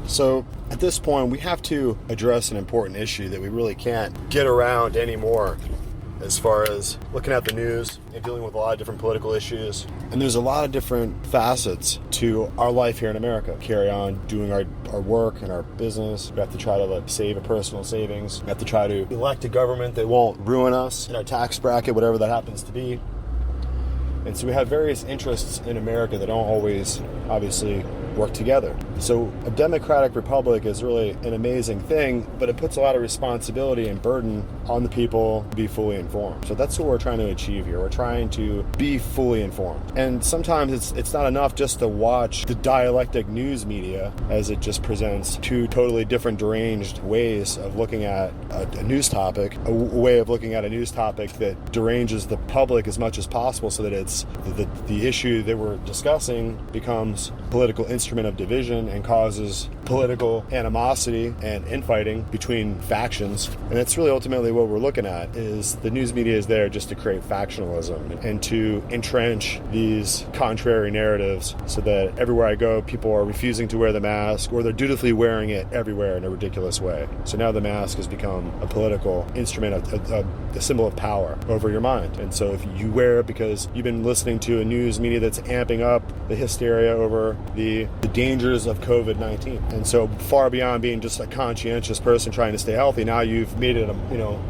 So at this point, we have to address an important issue that we really can't get around anymore as far as looking at the news and dealing with a lot of different political issues. And there's a lot of different facets to our life here in America. Carry on doing our work and our business. We have to try to save a personal savings. We have to try to elect a government that won't ruin us in our tax bracket, whatever that happens to be. And so we have various interests in America that don't always, obviously, work together. So a democratic republic is really an amazing thing, but it puts a lot of responsibility and burden on the people to be fully informed. So that's what we're trying to achieve here. We're trying to be fully informed. And sometimes it's not enough just to watch the dialectic news media as it just presents two totally different deranged ways of looking at a news topic, a way of looking at a news topic that deranges the public as much as possible so that it's the issue that we're discussing becomes political instrument of division and causes political animosity and infighting between factions. And that's really ultimately what we're looking at, is the news media is there just to create factionalism and to entrench these contrary narratives so that everywhere I go, people are refusing to wear the mask, or they're dutifully wearing it everywhere in a ridiculous way. So now the mask has become a political instrument, a symbol of power over your mind. And so if you wear it because you've been listening to a news media that's amping up the hysteria over the dangers of COVID-19. And so far beyond being just a conscientious person trying to stay healthy, now you've made it,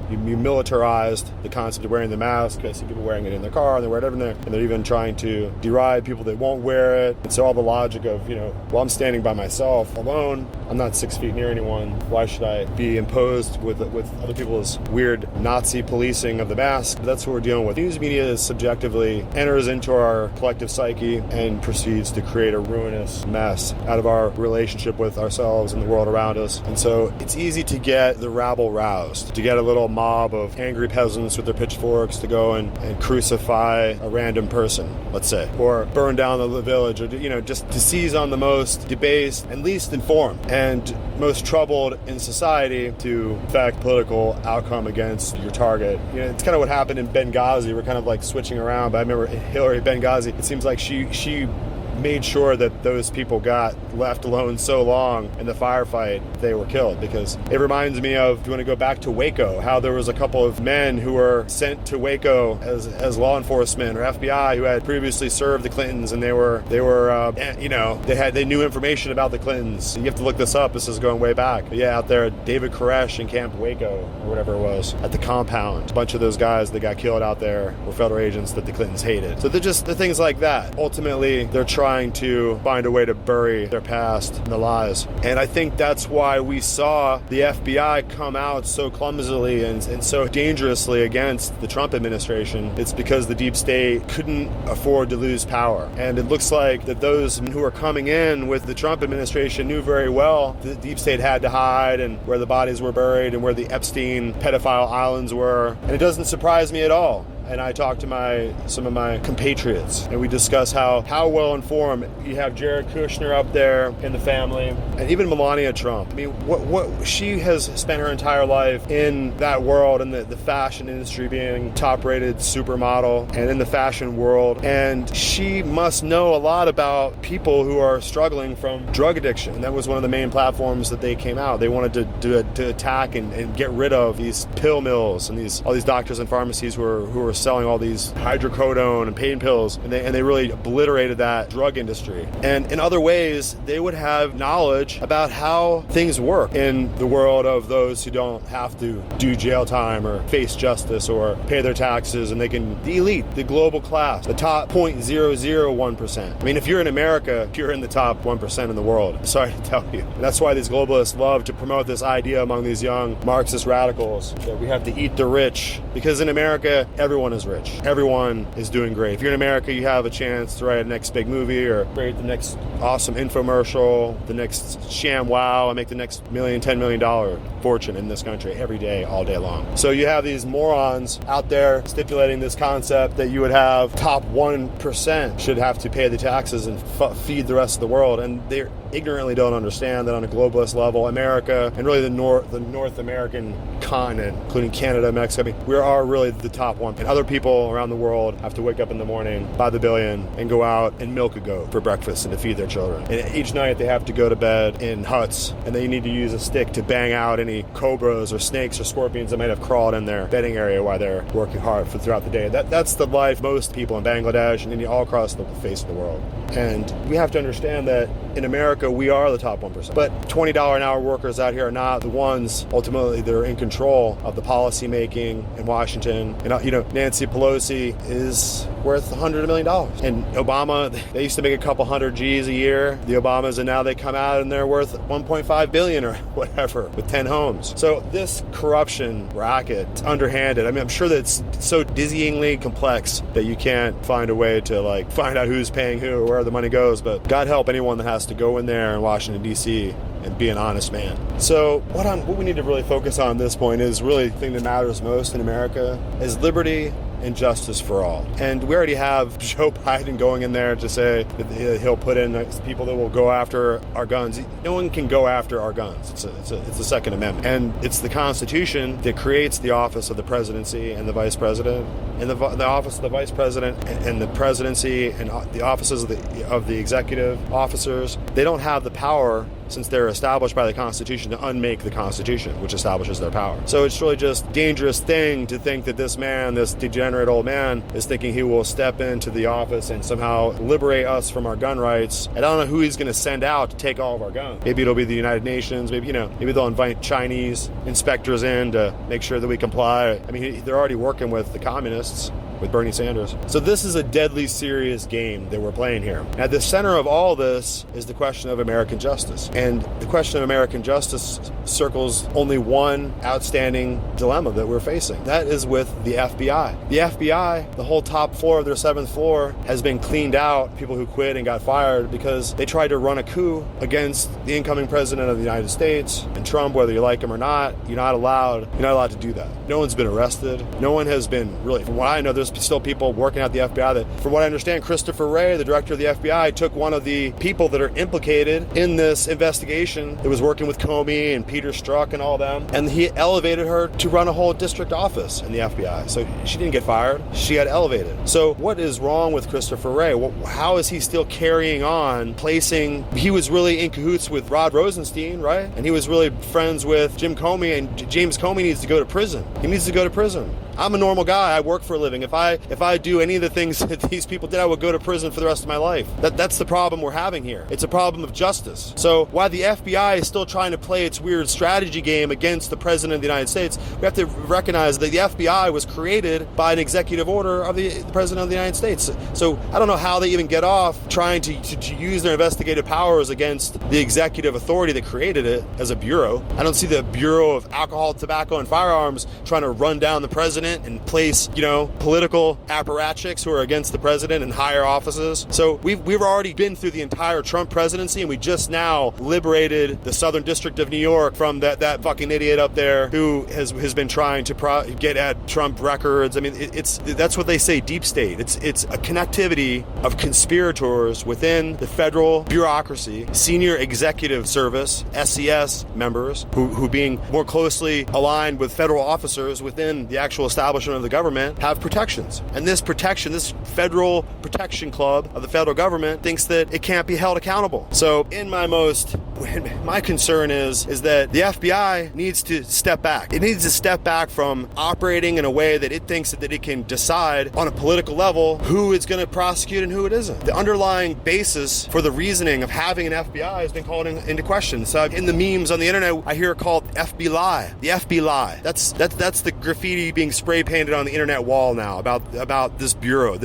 you militarized the concept of wearing the mask. I see people wearing it in their car and they wear it everywhere, and they're even trying to deride people that won't wear it. And so all the logic of, well, I'm standing by myself alone, I'm not 6 feet near anyone, why should I be imposed with other people's weird Nazi policing of the mask? But that's what we're dealing with. News media subjectively enters into our collective psyche and proceeds to create a ruinous mess out of our relationship with ourselves and the world around us. And so it's easy to get the rabble roused, to get a little mob of angry peasants with their pitchforks to go and crucify a random person, let's say, or burn down the village, or just to seize on the most debased and least informed and most troubled in society to affect political outcome against your target. It's kind of what happened in Benghazi. We're kind of like switching around, but I remember Hillary Benghazi, it seems like she made sure that those people got left alone so long in the firefight they were killed. Because it reminds me of, if you want to go back to Waco, how there was a couple of men who were sent to Waco as law enforcement or FBI who had previously served the Clintons, and they knew information about the Clintons. You have to look this up. This is going way back. But yeah, out there at David Koresh in Camp Waco or whatever it was, at the compound, a bunch of those guys that got killed out there were federal agents that the Clintons hated. So they're things like that. Ultimately, they're trying to find a way to bury their past and the lies. And I think that's why we saw the FBI come out so clumsily and so dangerously against the Trump administration. It's because the deep state couldn't afford to lose power. And it looks like that those who are coming in with the Trump administration knew very well the deep state had to hide and where the bodies were buried and where the Epstein pedophile islands were. And it doesn't surprise me at all. And I talked to some of my compatriots, and we discuss how well informed you have Jared Kushner up there in the family, and even Melania Trump. I mean, what she has spent her entire life in that world, in the fashion industry, being top-rated supermodel, and in the fashion world, and she must know a lot about people who are struggling from drug addiction. And that was one of the main platforms that they came out. They wanted to attack and get rid of these pill mills and all these doctors and pharmacies who were selling all these hydrocodone and pain pills, and they really obliterated that drug industry. And in other ways, they would have knowledge about how things work in the world of those who don't have to do jail time or face justice or pay their taxes, and the elite, the global class, the top 0.001%. I mean, if you're in America, you're in the top 1% in the world. I'm sorry to tell you. And that's why these globalists love to promote this idea among these young Marxist radicals that we have to eat the rich, because in America, everyone is rich. Everyone is doing great. If you're in America, you have a chance to write the next big movie or create the next awesome infomercial, the next sham wow, and make the next $10 million fortune in this country every day, all day long. So you have these morons out there stipulating this concept that you would have top 1% should have to pay the taxes and feed the rest of the world. And ignorantly don't understand that on a globalist level, America and really the North American continent, including Canada, Mexico, I mean, we are really the top one. And other people around the world have to wake up in the morning by the billion and go out and milk a goat for breakfast and to feed their children. And each night they have to go to bed in huts, and they need to use a stick to bang out any cobras or snakes or scorpions that might have crawled in their bedding area while they're working hard throughout the day. That's the life most people in Bangladesh and India, all across the face of the world. And we have to understand that in America, we are the top 1%. But $20 an hour workers out here are not the ones ultimately that are in control of the policy making in Washington. And, you know, Nancy Pelosi is worth $100 million. And Obama, they used to make a couple hundred G's a year, the Obamas, and now they come out and they're worth $1.5 billion or whatever with 10 homes. So this corruption racket, it's underhanded. I mean, I'm sure that it's so dizzyingly complex that you can't find a way to like find out who's paying who or where the money goes. But God help anyone that has to go in there in Washington, D.C. and be an honest man. So what we need to really focus on at this point is really the thing that matters most in America is liberty and justice for all. And we already have Joe Biden going in there to say that he'll put in people that will go after our guns. No one can go after our guns. It's the Second Amendment. And it's the Constitution that creates the office of the presidency and the vice president. And the office of the vice president and the presidency and the offices of the executive officers, they don't have the power, since they're established by the Constitution, to unmake the Constitution, which establishes their power. So it's really just a dangerous thing to think that this man, this degenerate old man, is thinking he will step into the office and somehow liberate us from our gun rights. I don't know who he's going to send out to take all of our guns. Maybe it'll be the United Nations. Maybe they'll invite Chinese inspectors in to make sure that we comply. I mean, they're already working with the communists, with Bernie Sanders. So this is a deadly serious game that we're playing here. At the center of all this is the question of American justice. And the question of American justice circles only one outstanding dilemma that we're facing. That is with the FBI. The FBI, the whole top floor of their 7th floor has been cleaned out, people who quit and got fired because they tried to run a coup against the incoming president of the United States. And Trump, whether you like him or not, you're not allowed to do that. No one's been arrested. No one has been really, from what I know, there's still people working at the FBI that, from what I understand, Christopher Wray, the director of the FBI, took one of the people that are implicated in this investigation that was working with Comey and Peter Strzok and all them, and he elevated her to run a whole district office in the FBI. So she didn't get fired, she got elevated. So what is wrong with Christopher Wray? How is he still carrying on he was really in cahoots with Rod Rosenstein, right? And he was really friends with Jim Comey, and James Comey needs to go to prison. He needs to go to prison. I'm a normal guy. I work for a living. If I do any of the things that these people did, I would go to prison for the rest of my life. That's the problem we're having here. It's a problem of justice. So while the FBI is still trying to play its weird strategy game against the president of the United States, we have to recognize that the FBI was created by an executive order of the president of the United States. So I don't know how they even get off trying to use their investigative powers against the executive authority that created it as a bureau. I don't see the Bureau of Alcohol, Tobacco, and Firearms trying to run down the president and place, political apparatchiks who are against the president in higher offices. So we've already been through the entire Trump presidency, and we just now liberated the Southern District of New York from that fucking idiot up there who has been trying to get at Trump records. I mean, that's what they say, deep state. It's a connectivity of conspirators within the federal bureaucracy, senior executive service, SES members, who being more closely aligned with federal officers within the actual establishment of the government, have protections. And this federal protection club of the federal government thinks that it can't be held accountable. So my concern is that the FBI needs to step back. It needs to step back from operating in a way that it thinks that it can decide on a political level who it's going to prosecute and who it isn't. The underlying basis for the reasoning of having an FBI has been called into question. So in the memes on the internet, I hear it called FB lie. The FB lie. That's the graffiti being spray painted on the internet wall now about this bureau.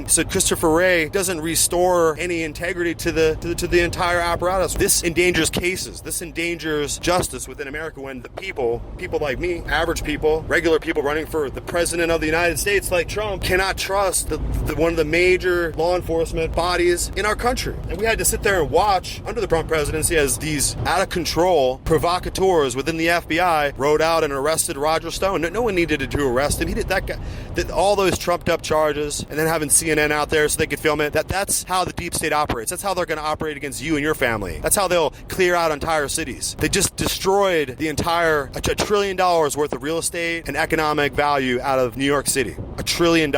So Christopher Wray doesn't restore any integrity to the entire apparatus. This endangered endangers cases. This endangers justice within America when the people like me, average people, regular people running for the president of the United States like Trump, cannot trust one of the major law enforcement bodies in our country. And we had to sit there and watch under the Trump presidency as these out of control provocateurs within the FBI rode out and arrested Roger Stone. No one needed to arrest him. He did that guy, did all those trumped up charges, and then having CNN out there so they could film it. That's how the deep state operates. That's how they're going to operate against you and your family. That's how they'll clear out entire cities. They just destroyed the entire $1 trillion worth of real estate and economic value out of New York City. $1 trillion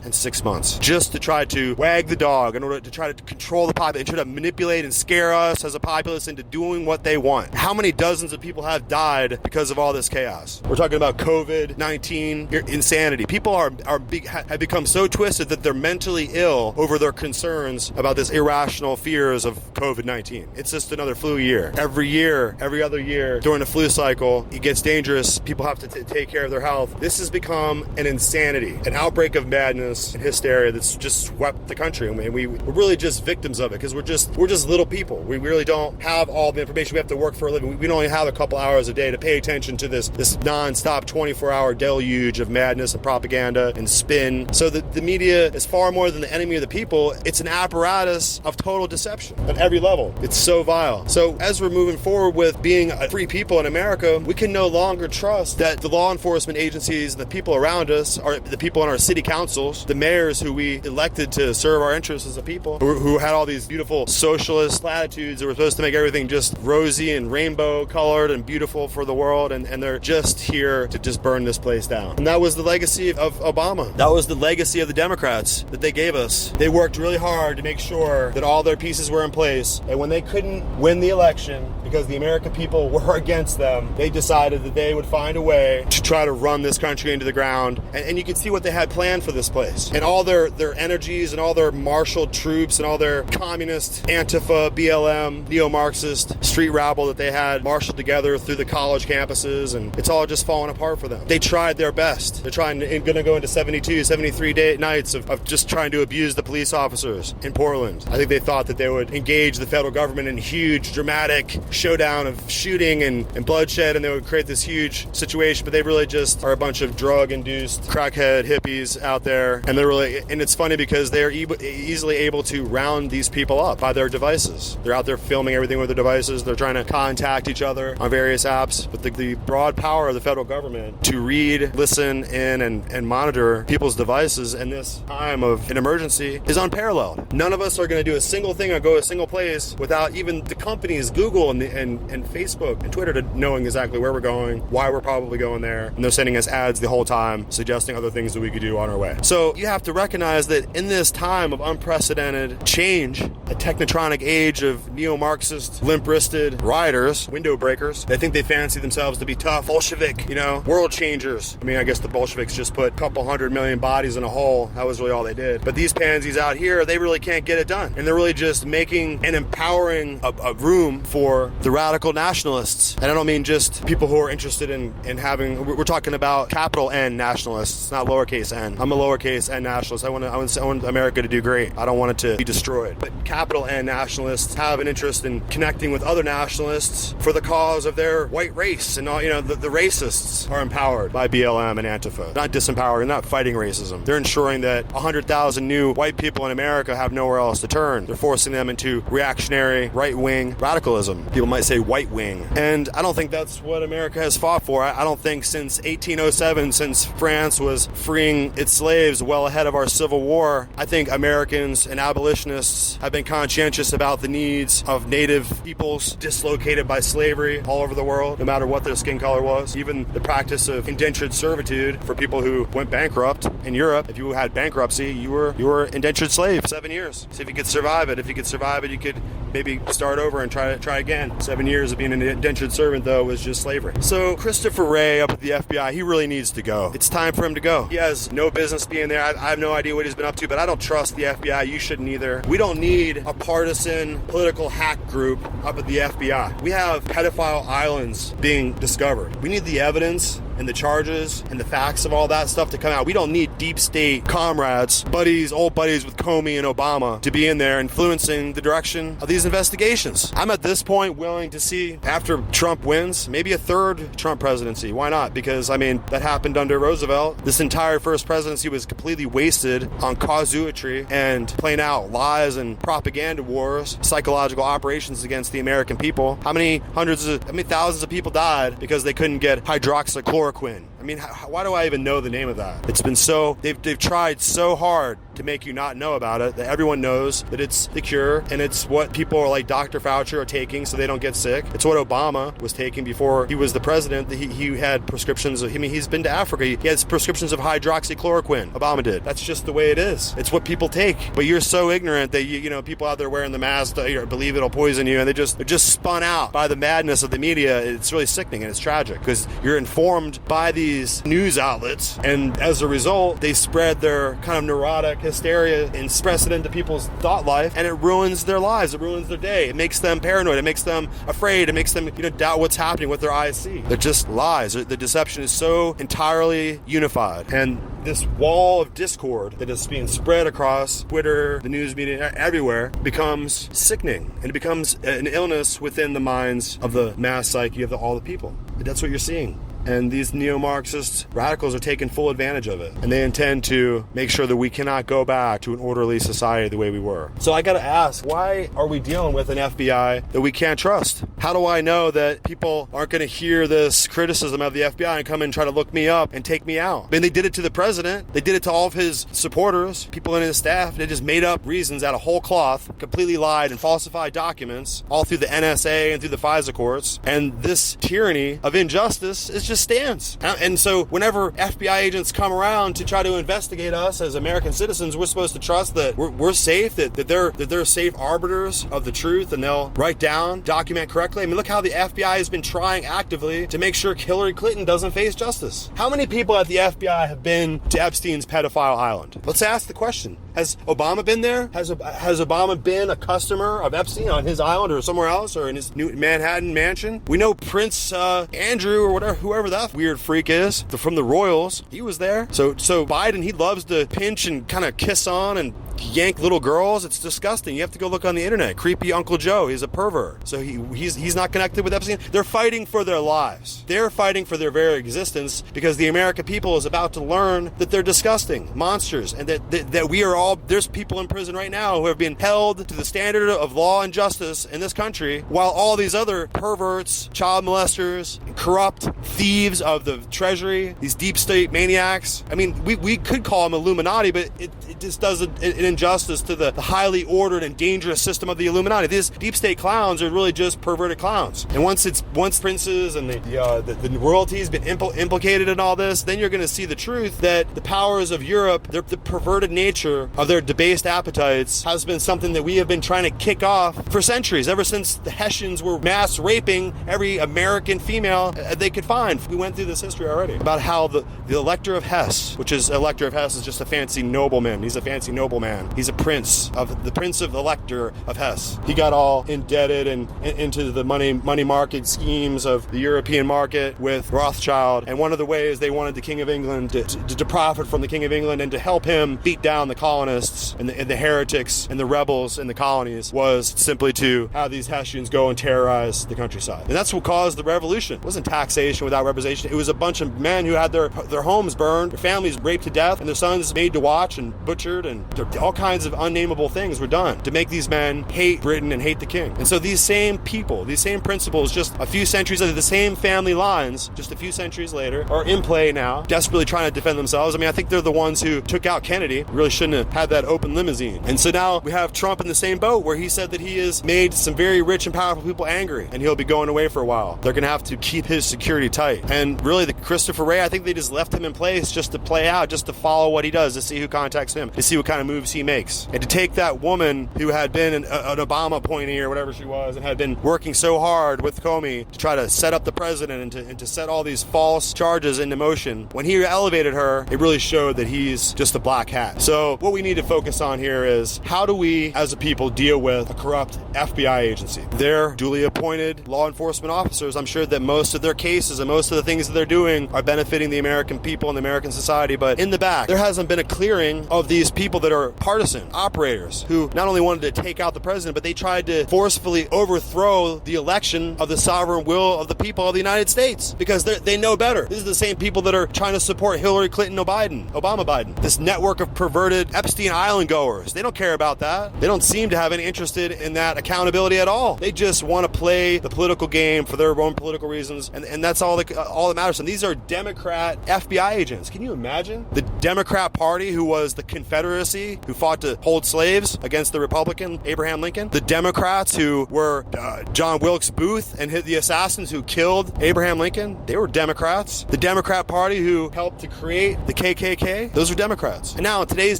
in 6 months, just to try to wag the dog in order to try to control the populace and try to manipulate and scare us as a populace into doing what they want. How many dozens of people have died because of all this chaos? We're talking about COVID-19 insanity. People have become so twisted that they're mentally ill over their concerns about this irrational fears of COVID-19. It's just another flu year. Every other year during the flu cycle, it gets dangerous. People have to take care of their health. This has become an insanity, an outbreak of madness and hysteria that's just swept the country. I mean, we're really just victims of it because we're just little people. We really don't have all the information. We have to work for a living. We only have a couple hours a day to pay attention to this non-stop 24-hour deluge of madness and propaganda and spin. So the media is far more than the enemy of the people. It's an apparatus of total deception at every level. It's so vile. So as we're moving forward with being a free people in America, we can no longer trust that the law enforcement agencies, the people around us, are the people in our city councils, the mayors who we elected to serve our interests as a people, who had all these beautiful socialist platitudes that were supposed to make everything just rosy and rainbow colored and beautiful for the world, and they're just here to just burn this place down. And that was the legacy of Obama. That was the legacy of the Democrats that they gave us. They worked really hard to make sure that all their pieces were in place, and when they couldn't win the election because the American people were against them, they decided that they would find a way to try to run this country into the ground. And you could see what they had planned for this place. And all their energies and all their marshaled troops and all their communist, Antifa, BLM, neo-Marxist street rabble that they had marshaled together through the college campuses, and it's all just falling apart for them. They tried their best. They're going to go into 72, 73 nights of just trying to abuse the police officers in Portland. I think they thought that they would engage the federal government in huge, dramatic showdown of shooting and bloodshed, and they would create this huge situation, but they really just are a bunch of drug-induced crackhead hippies out there, and it's funny because they're easily able to round these people up by their devices. They're out there filming everything with their devices. They're trying to contact each other on various apps, but the broad power of the federal government to read, listen in, and monitor people's devices in this time of an emergency is unparalleled. None of us are going to do a single thing or go a single place without even the companies, Google and Facebook and Twitter, to knowing exactly where we're going, why we're probably going there, and they're sending us ads the whole time suggesting other things that we could do on our way. So you have to recognize that in this time of unprecedented change, a technotronic age of neo-Marxist, limp-wristed rioters, window breakers, they think they fancy themselves to be tough, Bolshevik, world changers. I mean, I guess the Bolsheviks just put a couple 100 million bodies in a hole. That was really all they did. But these pansies out here, they really can't get it done. And they're really just making and empowering a room for the radical nationalists. And I don't mean just people who are interested in having, we're talking about capital N nationalists, not lowercase n. I'm a lowercase n nationalist. I want America to do great. I don't want it to be destroyed. But capital N nationalists have an interest in connecting with other nationalists for the cause of their white race. And all, the racists are empowered by BLM and Antifa. Not disempowered, not fighting racism. They're ensuring that 100,000 new white people in America have nowhere else to turn. They're forcing them into reactionary, right-wing radicalism. People might say white wing. And I don't think that's what America has fought for. I don't think since 1807, since France was freeing its slaves well ahead of our Civil War, I think Americans and abolitionists have been conscientious about the needs of native peoples dislocated by slavery all over the world, no matter what their skin color was. Even the practice of indentured servitude for people who went bankrupt in Europe. If you had bankruptcy, you were indentured slave 7 years. See if you could survive it. If you could survive it, you could maybe start over and try again. 7 years of being an indentured servant, though, was just slavery. So Christopher Wray up at the FBI, he really needs to go. It's time for him to go. He has no business being there. I have no idea what he's been up to, but I don't trust the FBI. You shouldn't either. We don't need a partisan political hack group up at the FBI. We have pedophile islands being discovered. We need the evidence and the charges and the facts of all that stuff to come out. We don't need deep state comrades, buddies, old buddies with Comey and Obama to be in there influencing the direction of these investigations. I'm at this point willing to see, after Trump wins, maybe a third Trump presidency. Why not? Because, I mean, that happened under Roosevelt. This entire first presidency was completely wasted on casuistry and playing out lies and propaganda wars, psychological operations against the American people. How many thousands of people died because they couldn't get hydroxychloroquine? I mean, why do I even know the name of that? It's been so, they've tried so hard to make you not know about it that everyone knows that it's the cure, and it's what people like Dr. Fauci are taking so they don't get sick. It's what Obama was taking before he was the president. He had prescriptions of, I mean, he's been to Africa. He has prescriptions of hydroxychloroquine. Obama did. That's just the way it is. It's what people take. But you're so ignorant that you know, people out there wearing the mask believe it'll poison you, and they're just spun out by the madness of the media. It's really sickening, and it's tragic because you're informed by these news outlets, and as a result, they spread their kind of neurotic hysteria and express it into people's thought life, and it ruins their lives. It ruins their day. It makes them paranoid. It makes them afraid. It makes them, doubt what's happening, what their eyes see. They're just lies. The deception is so entirely unified, and this wall of discord that is being spread across Twitter, the news media, everywhere, becomes sickening, and it becomes an illness within the minds of the mass psyche of all the people. That's what you're seeing. And these neo-Marxist radicals are taking full advantage of it. And they intend to make sure that we cannot go back to an orderly society the way we were. So I gotta ask, why are we dealing with an FBI that we can't trust? How do I know that people aren't gonna hear this criticism of the FBI and come and try to look me up and take me out? I mean, they did it to the president. They did it to all of his supporters, people in his staff. They just made up reasons out of whole cloth, completely lied and falsified documents, all through the NSA and through the FISA courts. And this tyranny of injustice is just stands. And so whenever FBI agents come around to try to investigate us as American citizens, we're supposed to trust that we're safe, that they're safe arbiters of the truth, and they'll write down, document correctly. I mean, look how the FBI has been trying actively to make sure Hillary Clinton doesn't face justice. How many people at the FBI have been to Epstein's pedophile island? Let's ask the question. Has Obama been there? Has Obama been a customer of Epstein on his island or somewhere else, or in his new Manhattan mansion? We know Prince Andrew or whoever that weird freak is from the Royals. He was there. So Biden, he loves to pinch and kind of kiss on and yank little girls. It's disgusting. You have to go look on the internet. Creepy Uncle Joe. He's a pervert. So he's not connected with Epstein. They're fighting for their lives. They're fighting for their very existence because the American people is about to learn that they're disgusting monsters, and that we are all, there's people in prison right now who have been held to the standard of law and justice in this country, while all these other perverts, child molesters, corrupt thieves of the treasury, these deep state maniacs. I mean, we could call them Illuminati, but it just does an injustice to the highly ordered and dangerous system of the Illuminati. These deep state clowns are really just perverted clowns. And once princes and the royalty's been implicated in all this, then you're going to see the truth that the powers of Europe, the perverted nature of their debased appetites, has been something that we have been trying to kick off for centuries, ever since the Hessians were mass raping every American female they could find. We went through this history already about how the Elector of Hesse, Elector of Hesse is just a fancy nobleman. He's a fancy nobleman. He's a prince of the Elector of Hesse. He got all indebted and into the money market schemes of the European market with Rothschild. And one of the ways they wanted the King of England to profit from the King of England and to help him beat down the colonists and the heretics and the rebels in the colonies was simply to have these Hessians go and terrorize the countryside. And that's what caused the revolution. It wasn't taxation without representation. It was a bunch of men who had their homes burned, their families raped to death, and their sons made to watch and butchered, and all kinds of unnameable things were done to make these men hate Britain and hate the king. And so these same people, these same principles, just a few centuries later, the same family lines, just a few centuries later, are in play now, desperately trying to defend themselves. I mean, I think they're the ones who took out Kennedy. Really shouldn't have had that open limousine. And so now we have Trump in the same boat, where he said that he has made some very rich and powerful people angry, and he'll be going away for a while. They're going to have to keep his security tight. And really, the Christopher Wray, I think they just left him in place just to play out, just to follow what he does, to see who contacts him, to see what kind of moves he he makes. And to take that woman who had been an Obama appointee or whatever she was and had been working so hard with Comey to try to set up the president and to set all these false charges into motion, when he elevated her, it really showed that he's just a black hat. So what we need to focus on here is, how do we as a people deal with a corrupt FBI agency? They're duly appointed law enforcement officers. I'm sure that most of their cases and most of the things that they're doing are benefiting the American people and the American society, but in the back, there hasn't been a clearing of these people that are partisan operators who not only wanted to take out the president, but they tried to forcefully overthrow the election of the sovereign will of the people of the United States, because they know better. These are the same people that are trying to support Hillary Clinton, Obama Biden, this network of perverted Epstein Island goers. They don't care about that. They don't seem to have any interest in that accountability at all. They just want to play the political game for their own political reasons, and that's all that matters. And these are Democrat FBI agents. Can you imagine the Democrat Party, who was the Confederacy, who fought to hold slaves against the Republican Abraham Lincoln? The Democrats who were John Wilkes Booth and the assassins who killed Abraham Lincoln, they were Democrats. The Democrat Party who helped to create the KKK, those are Democrats. And now today's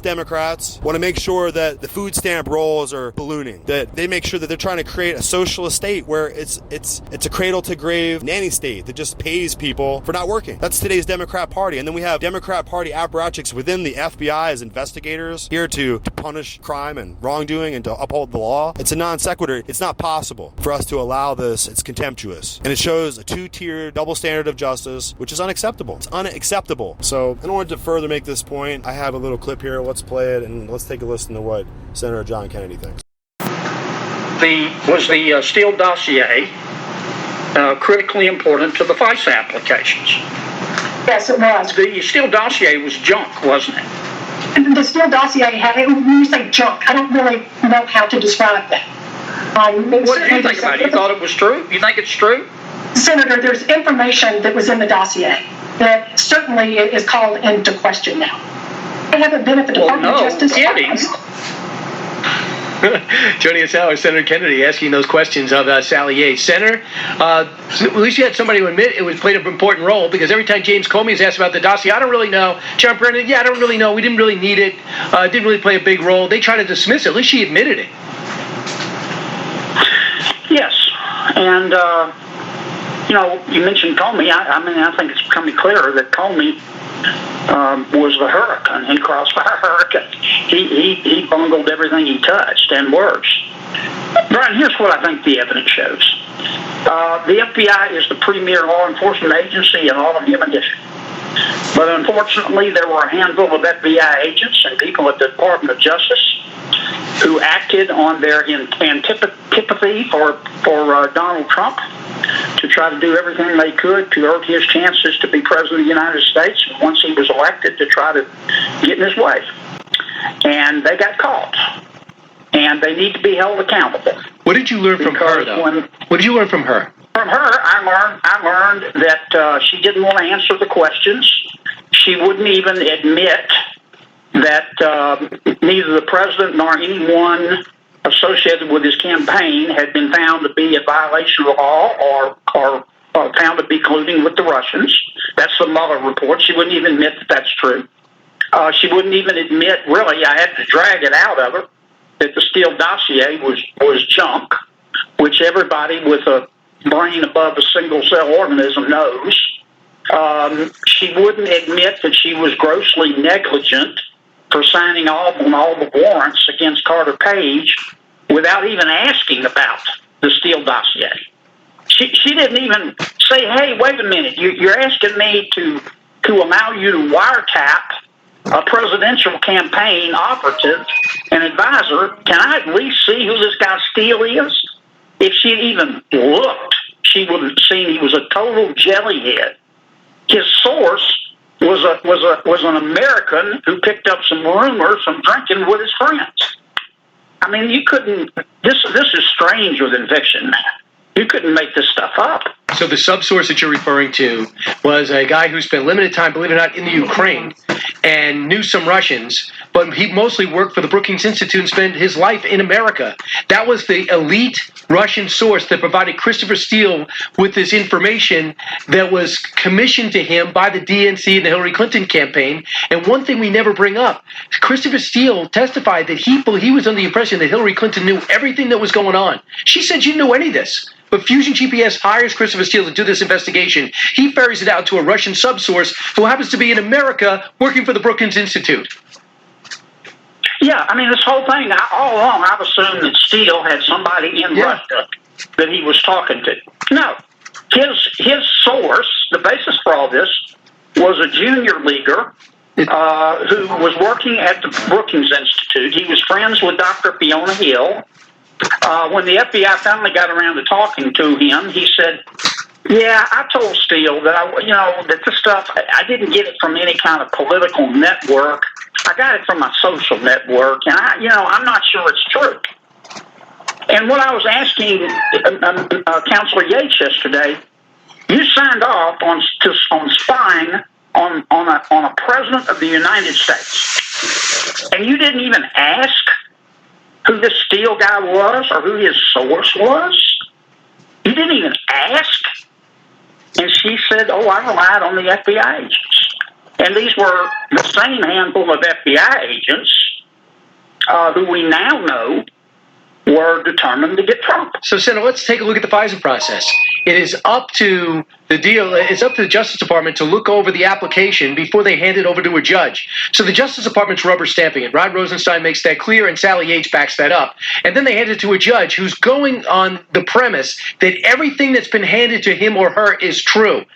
Democrats want to make sure that the food stamp rolls are ballooning, that they make sure that they're trying to create a socialist state where it's a cradle to grave nanny state that just pays people for not working. That's today's Democrat Party. And then we have Democrat Party apparatchiks within the FBI as investigators here to punish crime and wrongdoing and to uphold the law. It's a non sequitur. It's not possible for us to allow this. It's contemptuous. And it shows a two-tier double standard of justice, which is unacceptable. It's unacceptable. So in order to further make this point, I have a little clip here. Let's play it and let's take a listen to what Senator John Kennedy thinks. Was the Steele dossier critically important to the FISA applications? Yes, it was. The Steele dossier was junk, wasn't it? And the Steele dossier when you say junk, I don't really know how to describe that. What did you think about it? You thought it was true? You think it's true? Senator, there's information that was in the dossier that certainly is called into question now. I haven't been at the Department of Justice. Joining us now is Senator Kennedy asking those questions of Sally Yates. Senator, at least you had somebody who admit it played an important role, because every time James Comey is asked about the dossier, I don't really know. John Brennan, I don't really know. We didn't really need it. It didn't really play a big role. They try to dismiss it. At least she admitted it. Yes. And, you mentioned Comey. I think it's becoming clearer that Comey was the hurricane. He crossfire hurricane. He bungled everything he touched, and worse. Brian, here's what I think the evidence shows. The FBI is the premier law enforcement agency in all of human history. But unfortunately, there were a handful of FBI agents and people at the Department of Justice who acted on their antipathy for Donald Trump to try to do everything they could to hurt his chances to be president of the United States, and once he was elected, to try to get in his way. And they got caught. And they need to be held accountable. What did you learn from her, though? What did you learn from her? From her, I learned that she didn't want to answer the questions. She wouldn't even admit that neither the president nor anyone associated with his campaign had been found to be a violation of the law or found to be colluding with the Russians. That's the Mueller report. She wouldn't even admit that that's true. She wouldn't even admit, really, I had to drag it out of her, that the Steele dossier was junk, which everybody with a brain above a single-cell organism knows. She wouldn't admit that she was grossly negligent for signing off on all the warrants against Carter Page without even asking about the Steele dossier. She didn't even say, hey, wait a minute, you're asking me to allow you to wiretap a presidential campaign operative and advisor. Can I at least see who this guy Steele is? If she even looked, she would have seen he was a total jellyhead. His source was an American who picked up some rumors from drinking with his friends. I mean, you couldn't. This is stranger than fiction, man. You couldn't make this stuff up. So the subsource that you're referring to was a guy who spent limited time, believe it or not, in the Ukraine. and knew some Russians, but he mostly worked for the Brookings Institute and spent his life in America. That was the elite Russian source that provided Christopher Steele with this information that was commissioned to him by the DNC and the Hillary Clinton campaign. And one thing we never bring up, Christopher Steele testified that he was under the impression that Hillary Clinton knew everything that was going on. She said she didn't know any of this. But Fusion GPS hires Christopher Steele to do this investigation. He ferries it out to a Russian subsource who happens to be in America working for the Brookings Institute. Yeah, I mean, this whole thing, all along, I've assumed that Steele had somebody in Russia that he was talking to. No. His source, the basis for all this, was a junior leaguer who was working at the Brookings Institute. He was friends with Dr. Fiona Hill. When the FBI finally got around to talking to him, he said, "Yeah, I told Steele that that this stuff, I didn't get it from any kind of political network. I got it from my social network, and I'm not sure it's true." And what I was asking Counselor Yates yesterday, you signed off on spying on a president of the United States, and you didn't even ask who this Steele guy was or who his source was? You didn't even ask? And she said, "Oh, I relied on the FBI agents." And these were the same handful of FBI agents who we now know were determined to get Trump. So, Senator, let's take a look at the FISA process. It is up to it's up to the Justice Department to look over the application before they hand it over to a judge. So the Justice Department's rubber stamping it. Rod Rosenstein makes that clear, and Sally Yates backs that up. And then they hand it to a judge who's going on the premise that everything that's been handed to him or her is true.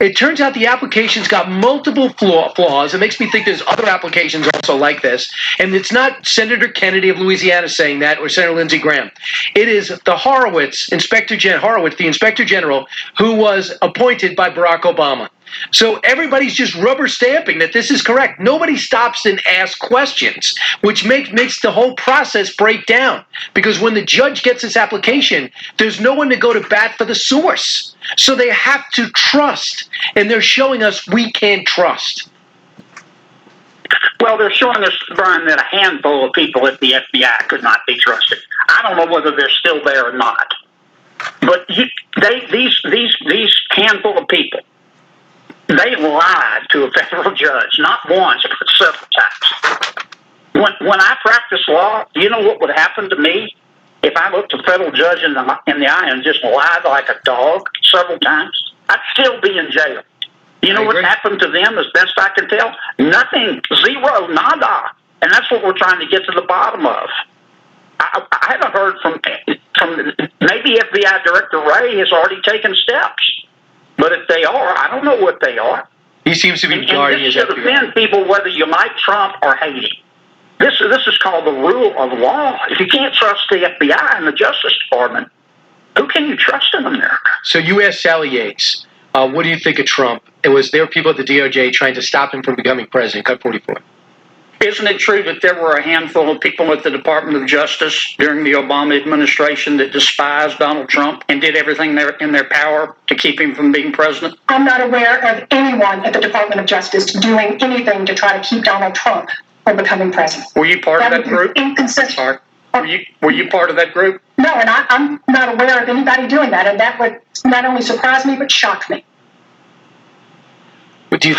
It turns out the application's got multiple flaws. It makes me think there's other applications also like this. And it's not Senator Kennedy of Louisiana saying that or Senator Lindsey Graham. It is the Horowitz, the Inspector General, who was appointed by Barack Obama. So everybody's just rubber stamping that this is correct. Nobody stops and asks questions, which makes the whole process break down. Because when the judge gets this application, there's no one to go to bat for the source. So they have to trust, and they're showing us we can't trust. Well, they're showing us, Brian, that a handful of people at the FBI could not be trusted. I don't know whether they're still there or not. But these handful of people, they lied to a federal judge, not once, but several times. When I practiced law, do you know what would happen to me if I looked a federal judge in the eye and just lied like a dog several times? I'd still be in jail. You know what happened to them, as best I can tell? Nothing. Zero. Nada. And that's what we're trying to get to the bottom of. I haven't heard from maybe FBI Director Wray has already taken steps. But if they are, I don't know what they are. He seems to be guarding his FBI. And this should offend people whether you like Trump or hate him. This is called the rule of law. If you can't trust the FBI and the Justice Department, who can you trust in America? So you asked Sally Yates, what do you think of Trump? Was there people at the DOJ trying to stop him from becoming president? Cut 44. Isn't it true that there were a handful of people at the Department of Justice during the Obama administration that despised Donald Trump and did everything in their power to keep him from being president? I'm not aware of anyone at the Department of Justice doing anything to try to keep Donald Trump from becoming president. Were you part of that group? Inconsistent. Were you part of that group? No, and I'm not aware of anybody doing that, and that would not only surprise me but shock me. But do you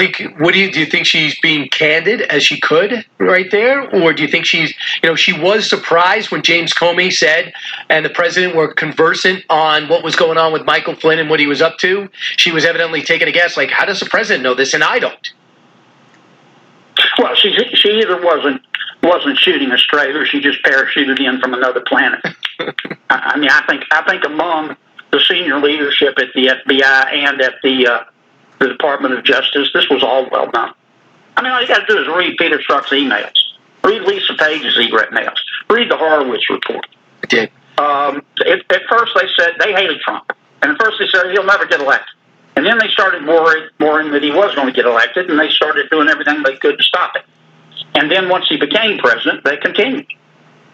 think she's being candid as she could right there, or do you think she was surprised when James Comey said and the president were conversant on what was going on with Michael Flynn and what he was up to? She was evidently taking a guess, like, how does the president know this and I don't? Well, she either wasn't shooting a straight, or she just parachuted in from another planet. I mean, I think among the senior leadership at the FBI and at the Department of Justice, this was all well done. I mean, all you got to do is read Peter Strzok's emails, read Lisa Page's emails, read the Horowitz report. I did. At first, they said they hated Trump, and at first they said he'll never get elected. And then they started worrying that he was going to get elected, and they started doing everything they could to stop it. And then once he became president, they continued.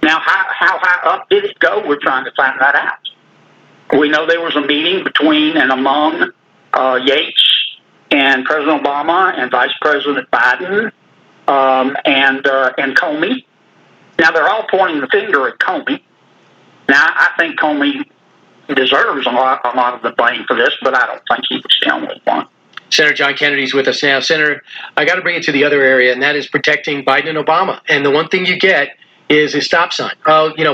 Now, how high up did it go? We're trying to find that out. We know there was a meeting between and among Yates and President Obama and Vice President Biden and Comey. Now they're all pointing the finger at Comey. Now I think Comey deserves a lot of the blame for this, but I don't think he was the only one. Senator John Kennedy's with us now. Senator, I got to bring it to the other area, and that is protecting Biden and Obama. And the one thing you get is a stop sign.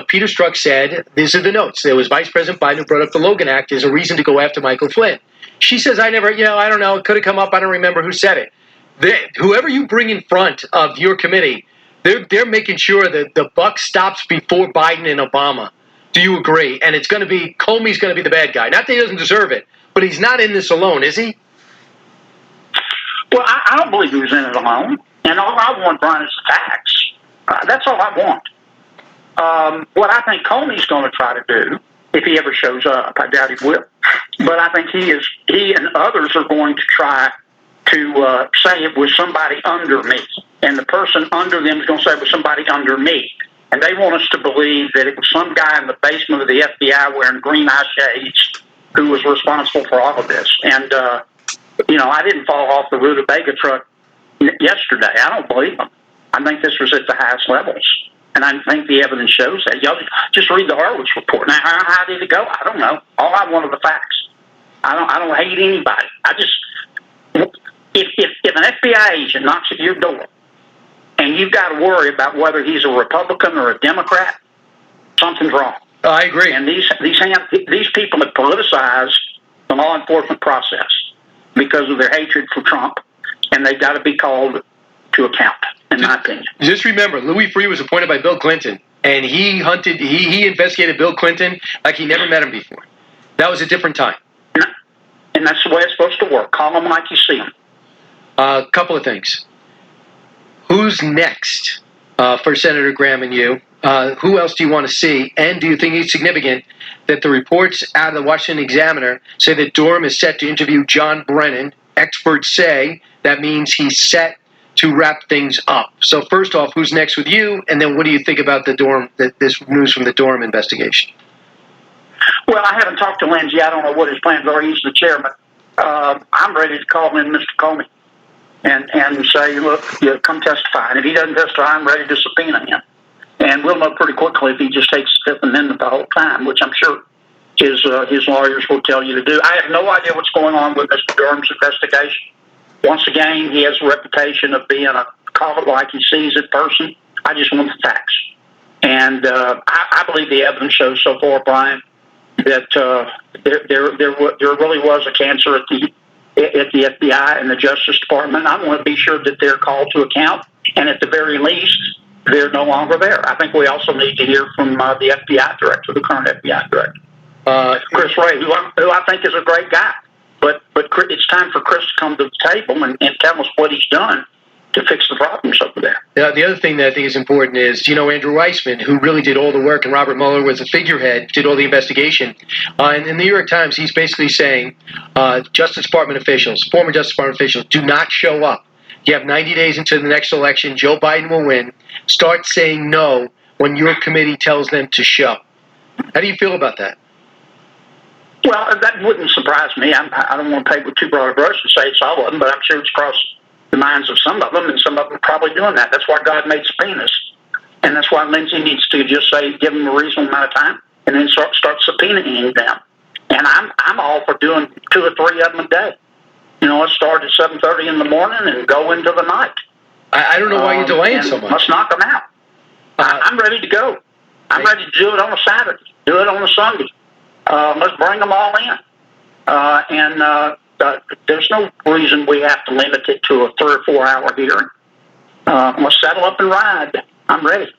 Peter Strzok said, these are the notes. There was Vice President Biden who brought up the Logan Act as a reason to go after Michael Flynn. She says, I don't know, it could have come up, I don't remember who said it. Whoever you bring in front of your committee, they're making sure that the buck stops before Biden and Obama. Do you agree? And it's going to be, Comey's going to be the bad guy. Not that he doesn't deserve it, but he's not in this alone, is he? Well, I don't believe he was in it alone. And all I want, Brian, is the facts. That's all I want. What I think Comey's going to try to do, if he ever shows up, I doubt he will, but I think he and others are going to try to say it was somebody under me. And the person under them is going to say it was somebody under me. And they want us to believe that it was some guy in the basement of the FBI wearing green eye shades who was responsible for all of this. And, I didn't fall off the rutabaga truck yesterday. I don't believe them. I think this was at the highest levels. And I think the evidence shows that. Y'all just read the Horowitz report. Now, how did it go? I don't know. All I want are the facts. I don't hate anybody. If an FBI agent knocks at your door and you've got to worry about whether he's a Republican or a Democrat, something's wrong. I agree. And these people have politicized the law enforcement process because of their hatred for Trump, and they've got to be called to account, in my opinion. Just remember, Louis Freeh was appointed by Bill Clinton, and he investigated Bill Clinton like he never met him before. That was a different time. And that's the way it's supposed to work. Call them like you see them. A couple of things. Who's next for Senator Graham and you? Who else do you want to see? And do you think it's significant that the reports out of the Washington Examiner say that Durham is set to interview John Brennan? Experts say that means he's set to wrap things up. So first off, who's next with you? And then what do you think about this news from the Durham investigation? Well, I haven't talked to Lindsey. I don't know what his plans are. He's the chairman. I'm ready to call in Mr. Comey and say, look, come testify. And if he doesn't testify, I'm ready to subpoena him. And we'll know pretty quickly if he just takes the Fifth Amendment the whole time, which I'm sure his lawyers will tell you to do. I have no idea what's going on with Mr. Durham's investigation. Once again, he has a reputation of being a call it like he sees it person. I just want the facts. And I believe the evidence shows so far, Brian, that there really was a cancer at the FBI and the Justice Department. I want to be sure that they're called to account, and at the very least, they're no longer there. I think we also need to hear from the FBI director, the current FBI director, Chris Wray, who I think is a great guy. But it's time for Chris to come to the table and tell us what he's done to fix the problems over there. The other thing that I think is important is, Andrew Weissman, who really did all the work, and Robert Mueller was the figurehead, did all the investigation. And in the New York Times, he's basically saying Justice Department officials, former Justice Department officials, do not show up. You have 90 days into the next election. Joe Biden will win. Start saying no when your committee tells them to show. How do you feel about that? Well, that wouldn't surprise me. I don't want to paint with too broad a brush and say it's all of them, but I'm sure it's crossed the minds of some of them, and some of them are probably doing that. That's why God made subpoenas. And that's why Lindsey needs to just say, give them a reasonable amount of time, and then start subpoenaing them. And I'm all for doing 2 or 3 of them a day. Let's start at 7:30 in the morning and go into the night. I don't know why you're delaying so much. Let's knock them out. I'm ready to go. I'm ready to do it on a Saturday, do it on a Sunday. Let's bring them all in. There's no reason we have to limit it to a 3 or 4 hour hearing. Let's settle up and ride. I'm ready.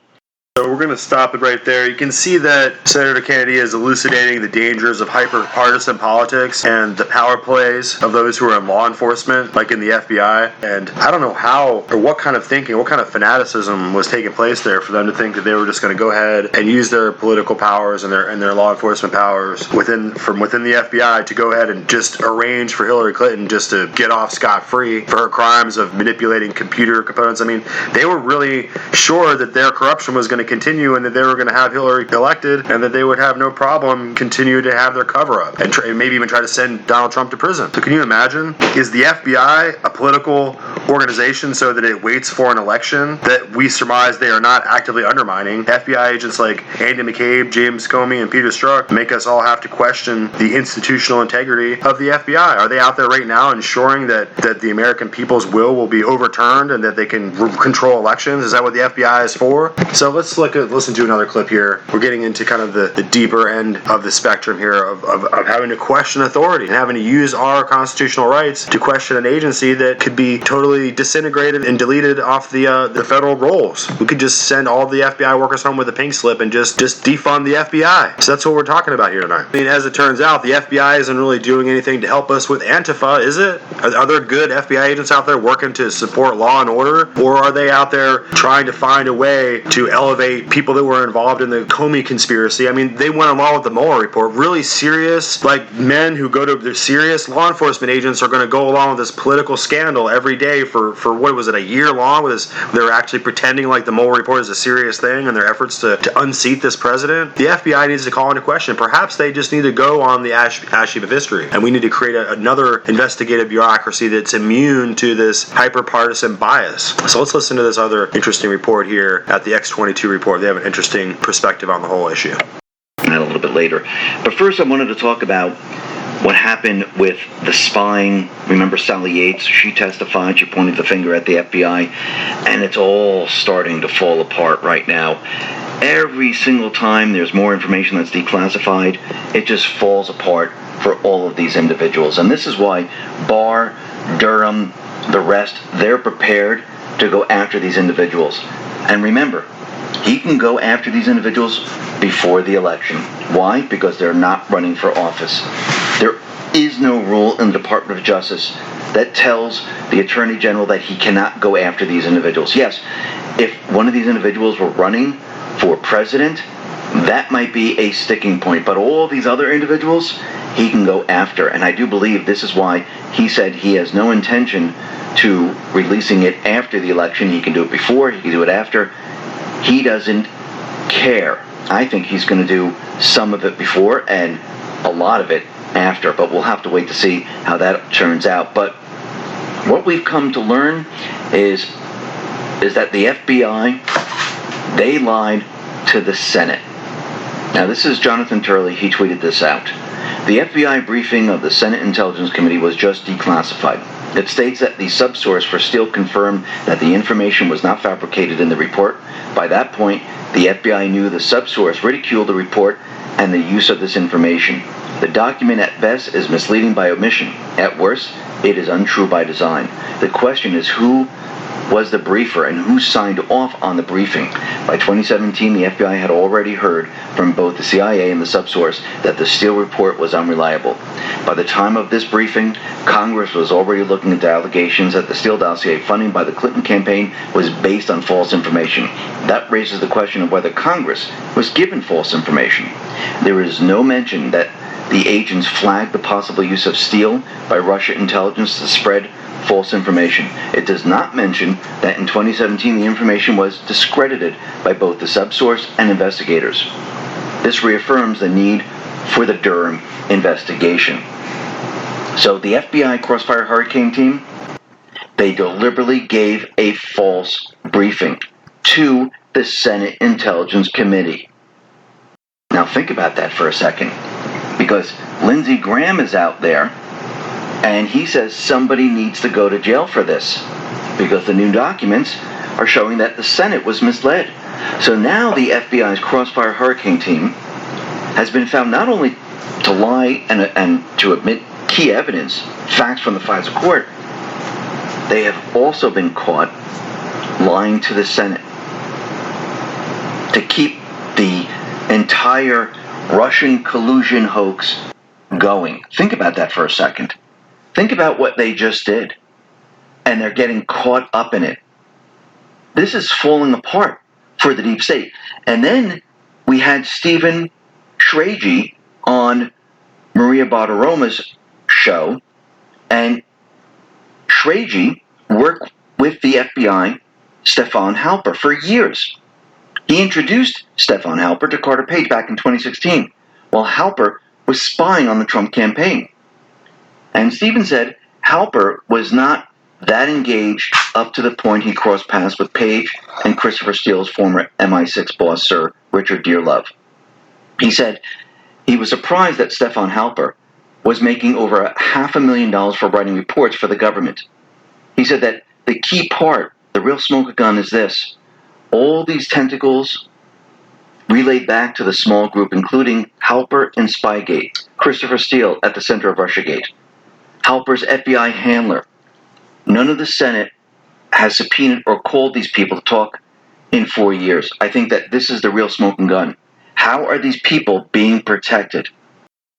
So we're going to stop it right there. You can see that Senator Kennedy is elucidating the dangers of hyper-partisan politics and the power plays of those who are in law enforcement, like in the FBI. And I don't know how or what kind of thinking, what kind of fanaticism was taking place there for them to think that they were just going to go ahead and use their political powers and their law enforcement powers from within the FBI to go ahead and just arrange for Hillary Clinton just to get off scot-free for her crimes of manipulating computer components. I mean, they were really sure that their corruption was going to continue and that they were going to have Hillary elected and that they would have no problem continue to have their cover-up and maybe even try to send Donald Trump to prison. So can you imagine? Is the FBI a political organization so that it waits for an election that we surmise they are not actively undermining. FBI agents like Andy McCabe, James Comey, and Peter Strzok make us all have to question the institutional integrity of the FBI. Are they out there right now ensuring that the American people's will be overturned and that they can control elections? Is that what the FBI is for? So let's listen to another clip here. We're getting into kind of the deeper end of the spectrum here of having to question authority and having to use our constitutional rights to question an agency that could be totally disintegrated and deleted off the federal rolls. We could just send all the FBI workers home with a pink slip and just defund the FBI. So that's what we're talking about here tonight. I mean, as it turns out, the FBI isn't really doing anything to help us with Antifa, is it? Are there good FBI agents out there working to support law and order? Or are they out there trying to find a way to elevate people that were involved in the Comey conspiracy? I mean, they went along with the Mueller report. Really serious, like men who go to the serious law enforcement agents are going to go along with this political scandal every day for what was it, a year long? They're actually pretending like the Mueller report is a serious thing in their efforts to unseat this president. The FBI needs to call into question. Perhaps they just need to go on the ash heap of history, and we need to create another investigative bureaucracy that's immune to this hyper-partisan bias. So let's listen to this other interesting report here at the X22 report. They have an interesting perspective on the whole issue. A little bit later. But first I wanted to talk about what happened with the spying. Remember Sally Yates? She testified, she pointed the finger at the FBI, and it's all starting to fall apart right now. Every single time there's more information that's declassified, it just falls apart for all of these individuals. And this is why Barr, Durham, the rest, they're prepared to go after these individuals. And remember, he can go after these individuals before the election. Why? Because they're not running for office. There is no rule in the Department of Justice that tells the Attorney General that he cannot go after these individuals. Yes, if one of these individuals were running for president, that might be a sticking point. But all these other individuals, he can go after. And I do believe this is why he said he has no intention to releasing it after the election. He can do it before, he can do it after. He doesn't care. I think he's going to do some of it before and a lot of it after, but we'll have to wait to see how that turns out. But what we've come to learn is that the FBI, they lied to the Senate. Now, this is Jonathan Turley. He tweeted this out. The FBI briefing of the Senate Intelligence Committee was just declassified. It states that the subsource for Steele confirmed that the information was not fabricated in the report. By that point, the FBI knew the subsource ridiculed the report and the use of this information. The document at best is misleading by omission. At worst, it is untrue by design. The question is who was the briefer and who signed off on the briefing. By 2017, the FBI had already heard from both the CIA and the subsource that the Steele report was unreliable. By the time of this briefing, Congress was already looking into allegations that the Steele dossier funding by the Clinton campaign was based on false information. That raises the question of whether Congress was given false information. There is no mention that the agents flagged the possible use of Steele by Russia intelligence to spread false information. It does not mention that in 2017 the information was discredited by both the subsource and investigators. This reaffirms the need for the Durham investigation. So the FBI Crossfire Hurricane team, they deliberately gave a false briefing to the Senate Intelligence Committee. Now think about that for a second, because Lindsey Graham is out there and he says somebody needs to go to jail for this because the new documents are showing that the Senate was misled. So now the FBI's Crossfire Hurricane team has been found not only to lie and to omit key evidence, facts from the FISA court, they have also been caught lying to the Senate to keep the entire Russian collusion hoax going. Think about that for a second. Think about what they just did. And they're getting caught up in it. This is falling apart for the deep state. And then we had Stephen Shragey on Maria Bartiromo's show. And Shragey worked with the FBI, Stefan Halper, for years. He introduced Stefan Halper to Carter Page back in 2016, while Halper was spying on the Trump campaign. And Stephen said Halper was not That engaged up to the point he crossed paths with Page and Christopher Steele's former MI6 boss, Sir Richard Dearlove. He said he was surprised that Stefan Halper was making over $500,000 for writing reports for the government. He said that the key part, the real smoking gun, is this. All these tentacles relayed back to the small group, including Halper and Spygate, Christopher Steele at the center of Russiagate, Halper's FBI handler. None of the Senate has subpoenaed or called these people to talk in 4 years. I think that this is the real smoking gun. How are these people being protected?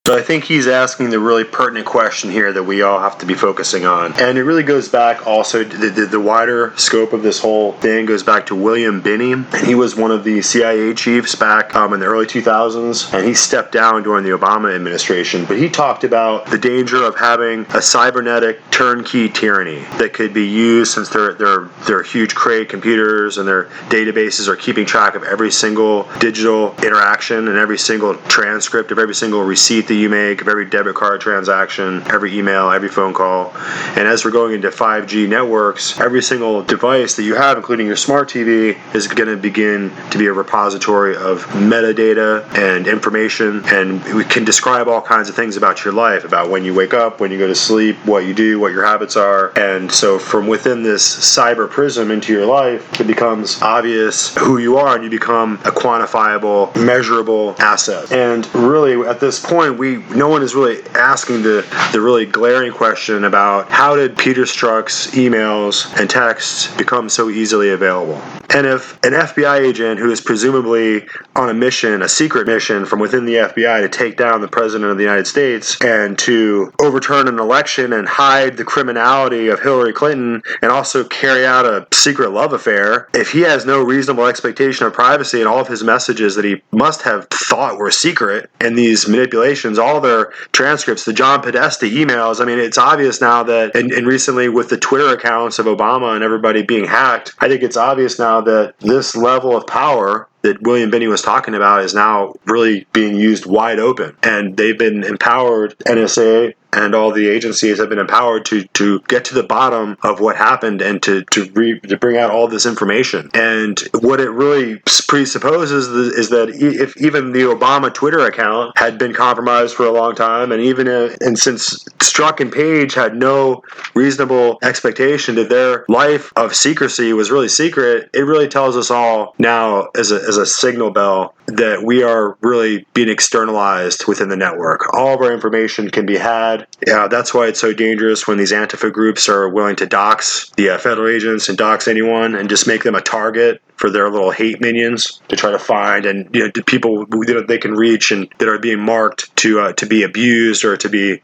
So I think he's asking the really pertinent question here that we all have to be focusing on. And it really goes back also, the wider scope of this whole thing goes back to William Binney. And he was one of the CIA chiefs back in the early 2000s. And he stepped down during the Obama administration. But he talked about the danger of having a cybernetic turnkey tyranny that could be used, since they're huge Cray computers and their databases are keeping track of every single digital interaction and every single transcript of every single receipt that you make, of every debit card transaction, every email, every phone call. And as we're going into 5G networks, every single device that you have, including your smart TV, is going to begin to be a repository of metadata and information, and we can describe all kinds of things about your life, about when you wake up, when you go to sleep, what you do, what your habits are. And so from within this cyber prism into your life, it becomes obvious who you are, and you become a quantifiable, measurable asset. And really, at this point, no one is really asking the really glaring question about how did Peter Strzok's emails and texts become so easily available? And if an FBI agent who is presumably on a mission, a secret mission from within the FBI to take down the President of the United States and to overturn an election and hide the criminality of Hillary Clinton and also carry out a secret love affair, if he has no reasonable expectation of privacy and all of his messages that he must have thought were secret, and these manipulations, all their transcripts, the John Podesta emails, I mean, it's obvious now that, and recently with the Twitter accounts of Obama and everybody being hacked, I think it's obvious now that this level of power that William Binney was talking about is now really being used wide open. And they've been empowered, NSA and all the agencies have been empowered to get to the bottom of what happened and to bring out all this information. And what it really presupposes is that if even the Obama Twitter account had been compromised for a long time, and since Strzok and Page had no reasonable expectation that their life of secrecy was really secret, it really tells us all now as a signal bell that we are really being externalized within the network. All of our information can be had. Yeah, that's why it's so dangerous when these Antifa groups are willing to dox the federal agents and dox anyone and just make them a target for their little hate minions to try to find, and the people they can reach and that are being marked to be abused or to be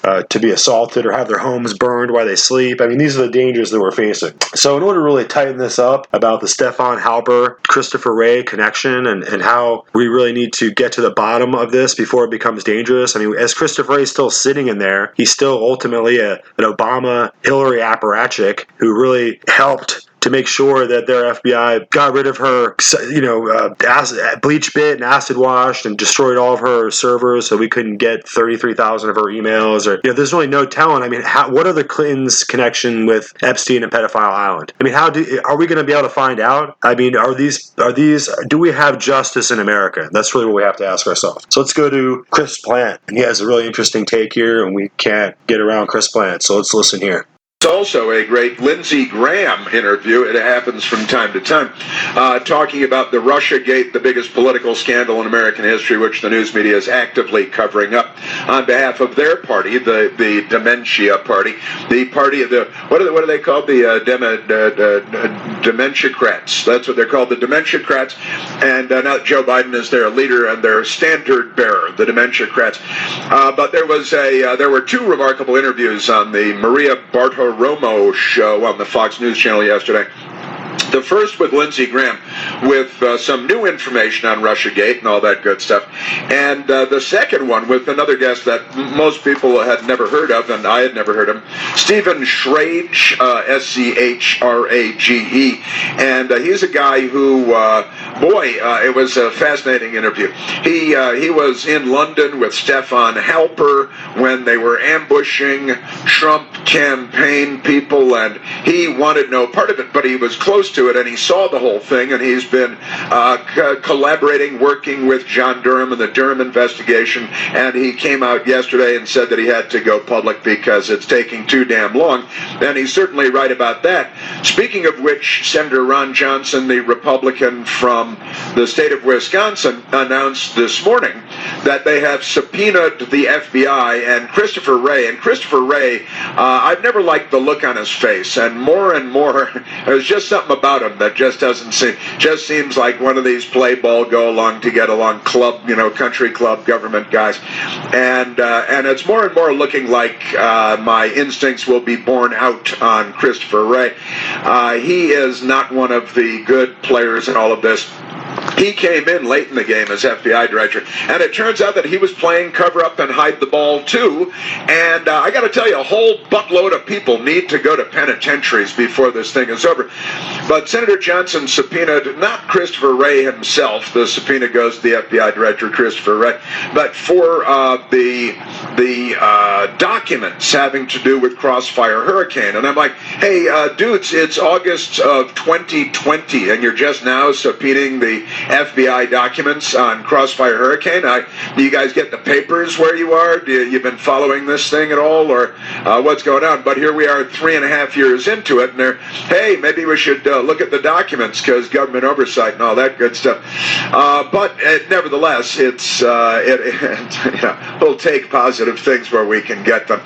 assaulted or have their homes burned while they sleep. I mean, these are the dangers that we're facing. So in order to really tighten this up about the Stefan Halper, Christopher Wray connection and how we really need to get to the bottom of this before it becomes dangerous. I mean, as Christopher Wray is still sitting in there, he's still ultimately an Obama Hillary apparatchik who really helped to make sure that their FBI got rid of her, bleach bit and acid washed and destroyed all of her servers so we couldn't get 33,000 of her emails. Or there's really no telling. I mean, what are the Clintons' connection with Epstein and Pedophile Island? I mean, are we going to be able to find out? I mean, do we have justice in America? That's really what we have to ask ourselves. So let's go to Chris Plant. And he has a really interesting take here, and we can't get around Chris Plant. So let's listen here. It's also a great Lindsey Graham interview. It happens from time to time, talking about the Russiagate, the biggest political scandal in American history, which the news media is actively covering up on behalf of their party, the Dementia Party, the party of the what are they called? The Dementiacrats. That's what they're called, the Dementiacrats. And now Joe Biden is their leader and their standard bearer, the Dementiacrats. But there were two remarkable interviews on the Maria Bartiromo show on the Fox News channel yesterday. The first with Lindsey Graham with some new information on Russiagate and all that good stuff. And the second one with another guest that most people had never heard of, and I had never heard of him, Stephen Schrage, Schrage. And he's a guy who, it was a fascinating interview. He was in London with Stefan Halper when they were ambushing Trump campaign people, and he wanted no part of it, but he was close to it, and he saw the whole thing, and he's been collaborating, working with John Durham and the Durham investigation, and he came out yesterday and said that he had to go public because it's taking too damn long, and he's certainly right about that. Speaking of which, Senator Ron Johnson, the Republican from the state of Wisconsin, announced this morning that they have subpoenaed the FBI and Christopher Wray. And Christopher Wray, I've never liked the look on his face, and more, there's just something about him that just doesn't seem, just seems like one of these play ball, go along to get along club, country club government guys, and it's more and more looking like my instincts will be borne out on Christopher Wray. He is not one of the good players in all of this. He came in late in the game as FBI director, and it turns out that he was playing cover-up and hide the ball, too. And I got to tell you, a whole buttload of people need to go to penitentiaries before this thing is over. But Senator Johnson subpoenaed not Christopher Wray himself. The subpoena goes to the FBI director, Christopher Wray, but for the documents having to do with Crossfire Hurricane. And I'm like, hey, dudes, it's August of 2020, and you're just now subpoenaing the FBI documents on Crossfire Hurricane. Do you guys get the papers where you are? You've been following this thing at all, or what's going on? But here we are 3.5 years into it, and they're, hey, maybe we should look at the documents because government oversight and all that good stuff. But nevertheless, we'll take positive things where we can get them.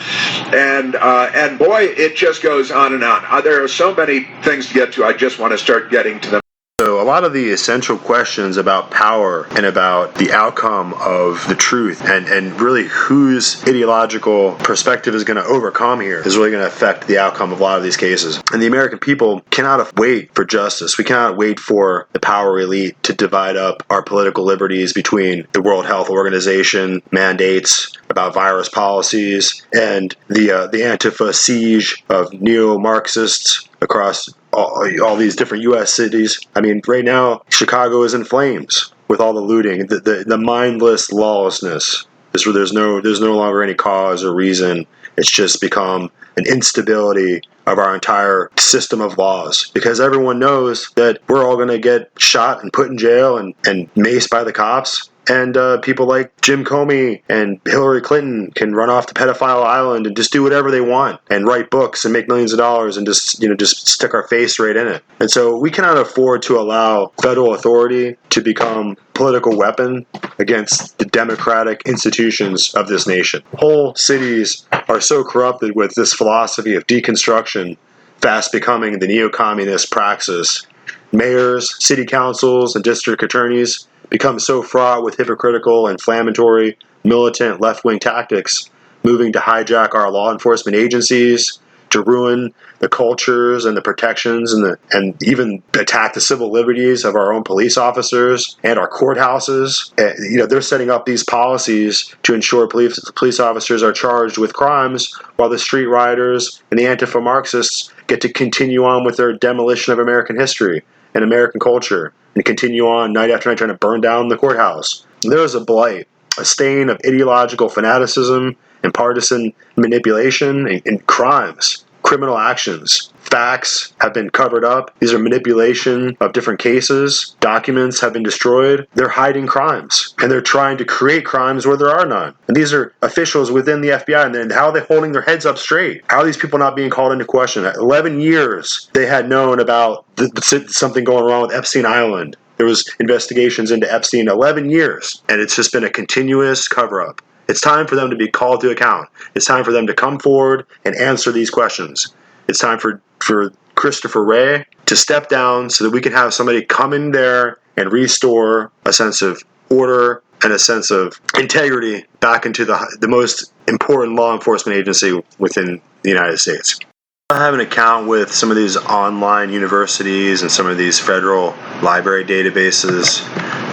And boy, it just goes on and on. There are so many things to get to. I just want to start getting to them. So a lot of the essential questions about power and about the outcome of the truth and really whose ideological perspective is going to overcome here is really going to affect the outcome of a lot of these cases. And the American people cannot wait for justice. We cannot wait for the power elite to divide up our political liberties between the World Health Organization mandates about virus policies and the Antifa siege of neo-Marxists across all these different U.S. cities. I mean, right now, Chicago is in flames with all the looting, the mindless lawlessness. There's no longer any cause or reason. It's just become an instability of our entire system of laws because everyone knows that we're all going to get shot and put in jail and maced by the cops. And people like Jim Comey and Hillary Clinton can run off to pedophile island and just do whatever they want and write books and make millions of dollars and just stick our face right in it. And so we cannot afford to allow federal authority to become political weapon against the democratic institutions of this nation. Whole cities are so corrupted with this philosophy of deconstruction, fast becoming the neo-communist praxis. Mayors, city councils, and district attorneys become so fraught with hypocritical, inflammatory, militant left-wing tactics, moving to hijack our law enforcement agencies, to ruin the cultures and the protections and even attack the civil liberties of our own police officers and our courthouses. They're setting up these policies to ensure police officers are charged with crimes while the street rioters and the Antifa Marxists get to continue on with their demolition of American history and American culture and continue on night after night trying to burn down the courthouse. There is a blight, a stain of ideological fanaticism and partisan manipulation and crimes, criminal actions. Facts have been covered up. These are manipulation of different cases. Documents have been destroyed. They're hiding crimes, and they're trying to create crimes where there are none. And these are officials within the FBI, and how are they holding their heads up straight? How are these people not being called into question? 11 years they had known about something going wrong with Epstein Island. There was investigations into Epstein 11 years, and it's just been a continuous cover-up. It's time for them to be called to account. It's time for them to come forward and answer these questions. It's time for Christopher Wray to step down so that we can have somebody come in there and restore a sense of order and a sense of integrity back into the most important law enforcement agency within the United States. I have an account with some of these online universities and some of these federal library databases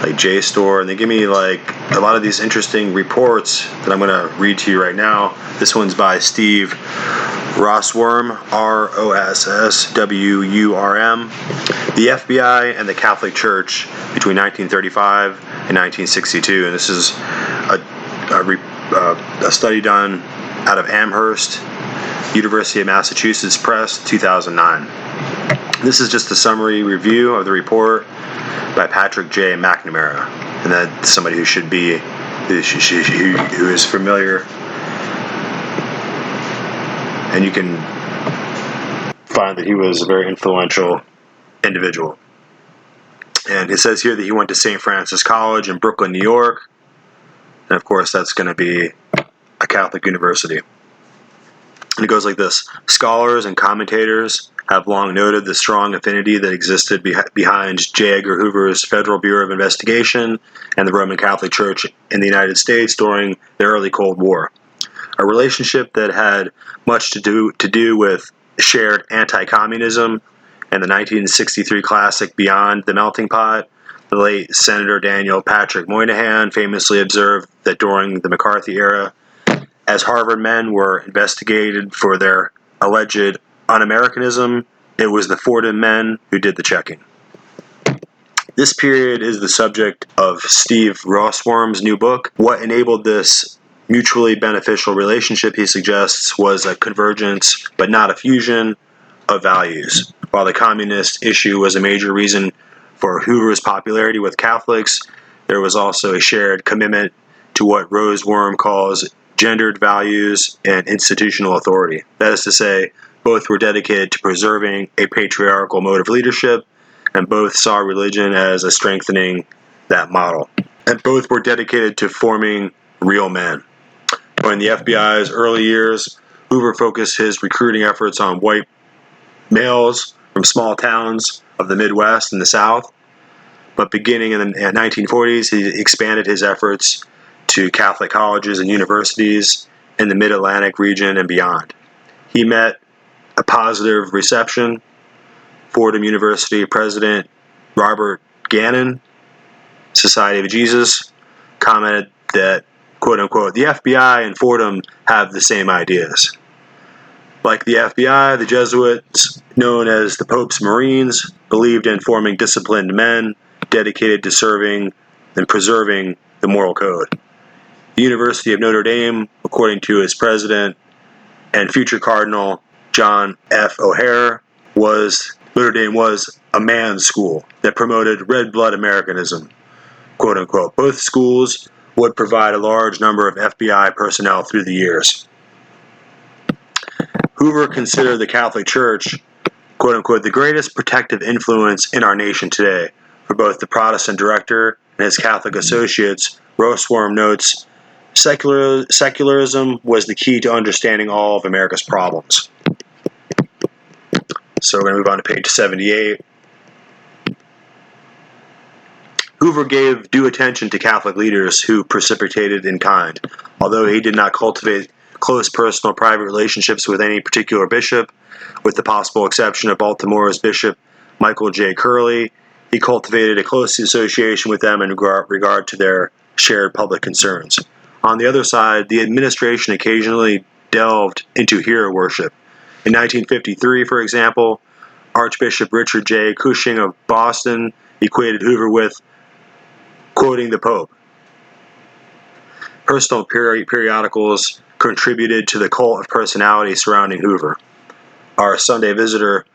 like JSTOR, and they give me like a lot of these interesting reports that I'm going to read to you right now. This one's by Steve Rossworm, Rosswurm, the FBI and the Catholic Church between 1935 and 1962, and this is a study done out of Amherst University of Massachusetts Press, 2009. This is just a summary review of the report by Patrick J. McNamara, and that's somebody who should be, who is familiar, and you can find that he was a very influential individual. And it says here that he went to St. Francis College in Brooklyn, New York, and of course that's going to be a Catholic university. And it goes like this: scholars and commentators have long noted the strong affinity that existed behind J. Edgar Hoover's Federal Bureau of Investigation and the Roman Catholic Church in the United States during the early Cold War, a relationship that had much to do with shared anti-communism and the 1963 classic Beyond the Melting Pot. The late Senator Daniel Patrick Moynihan famously observed that during the McCarthy era, as Harvard men were investigated for their alleged un-Americanism, it was the Fordham men who did the checking. This period is the subject of Steve Rossworm's new book. What enabled this mutually beneficial relationship, he suggests, was a convergence, but not a fusion, of values. While the communist issue was a major reason for Hoover's popularity with Catholics, there was also a shared commitment to what Roseworm calls gendered values and institutional authority. That is to say, both were dedicated to preserving a patriarchal mode of leadership, and both saw religion as a strengthening that model. And both were dedicated to forming real men. During the FBI's early years, Hoover focused his recruiting efforts on white males from small towns of the Midwest and the South, but beginning in the 1940s, he expanded his efforts to Catholic colleges and universities in the Mid-Atlantic region and beyond. He met a positive reception. Fordham University President Robert Gannon, Society of Jesus, commented that, quote-unquote, the FBI and Fordham have the same ideas. Like the FBI, the Jesuits, known as the Pope's Marines, believed in forming disciplined men dedicated to serving and preserving the moral code. The University of Notre Dame, according to its president and future Cardinal John F. O'Hare, Notre Dame was a man's school that promoted red blood Americanism, quote unquote. Both schools would provide a large number of FBI personnel through the years. Hoover considered the Catholic Church, quote unquote, the greatest protective influence in our nation today. For both the Protestant director and his Catholic associates, Roseworm notes, secularism was the key to understanding all of America's problems. So we're going to move on to page 78. Hoover gave due attention to Catholic leaders who precipitated in kind. Although he did not cultivate close personal private relationships with any particular bishop, with the possible exception of Baltimore's Bishop Michael J. Curley, he cultivated a close association with them in regard to their shared public concerns. On the other side, the administration occasionally delved into hero worship. In 1953, for example, Archbishop Richard J. Cushing of Boston equated Hoover with quoting the Pope. Personal periodicals contributed to the cult of personality surrounding Hoover. Our Sunday Visitor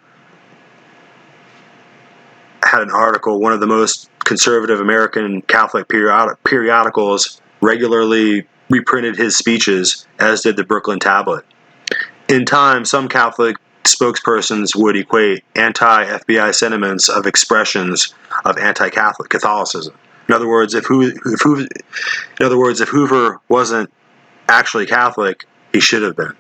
had an article, one of the most conservative American Catholic periodicals regularly reprinted his speeches, as did the Brooklyn Tablet. In time, some Catholic spokespersons would equate anti-FBI sentiments of expressions of anti-Catholic Catholicism. In other words, if Hoover wasn't actually Catholic, he should have been.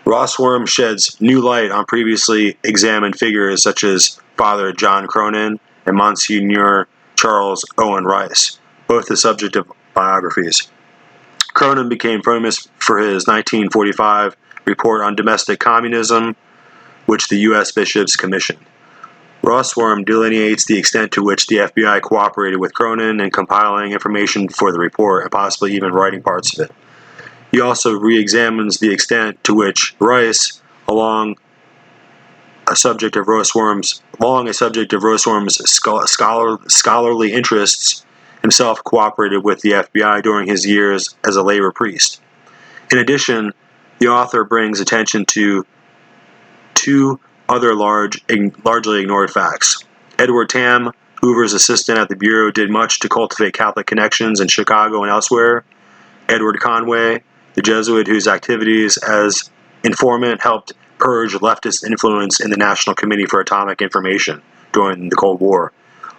Rossworm sheds new light on previously examined figures such as Father John Cronin and Monsignor Charles Owen Rice, both the subject of biographies. Cronin became famous for his 1945 report on domestic communism, which the U.S. bishops commissioned. Rossworm delineates the extent to which the FBI cooperated with Cronin in compiling information for the report and possibly even writing parts of it. He also re-examines the extent to which Rice, long a subject of Roseworm's scholarly interests, himself cooperated with the FBI during his years as a labor priest. In addition, the author brings attention to two other largely ignored facts. Edward Tam, Hoover's assistant at the Bureau, did much to cultivate Catholic connections in Chicago and elsewhere. Edward Conway, the Jesuit whose activities as informant helped purge leftist influence in the National Committee for Atomic Information during the Cold War,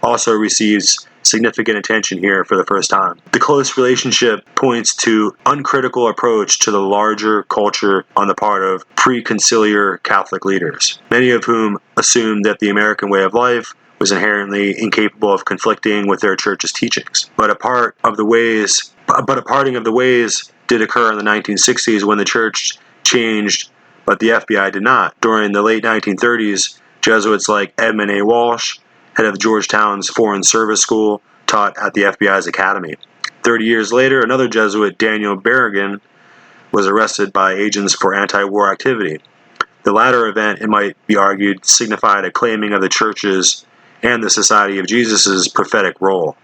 also receives significant attention here for the first time. The close relationship points to uncritical approach to the larger culture on the part of pre-conciliar Catholic leaders, many of whom assumed that the American way of life was inherently incapable of conflicting with their church's teachings. But a parting of the ways did occur in the 1960s when the church changed, but the FBI did not. During the late 1930s, Jesuits like Edmund A. Walsh, head of Georgetown's Foreign Service School, taught at the FBI's academy. 30 years later, another Jesuit, Daniel Berrigan, was arrested by agents for anti-war activity. The latter event, it might be argued, signified a claiming of the church's and the Society of Jesus' prophetic role.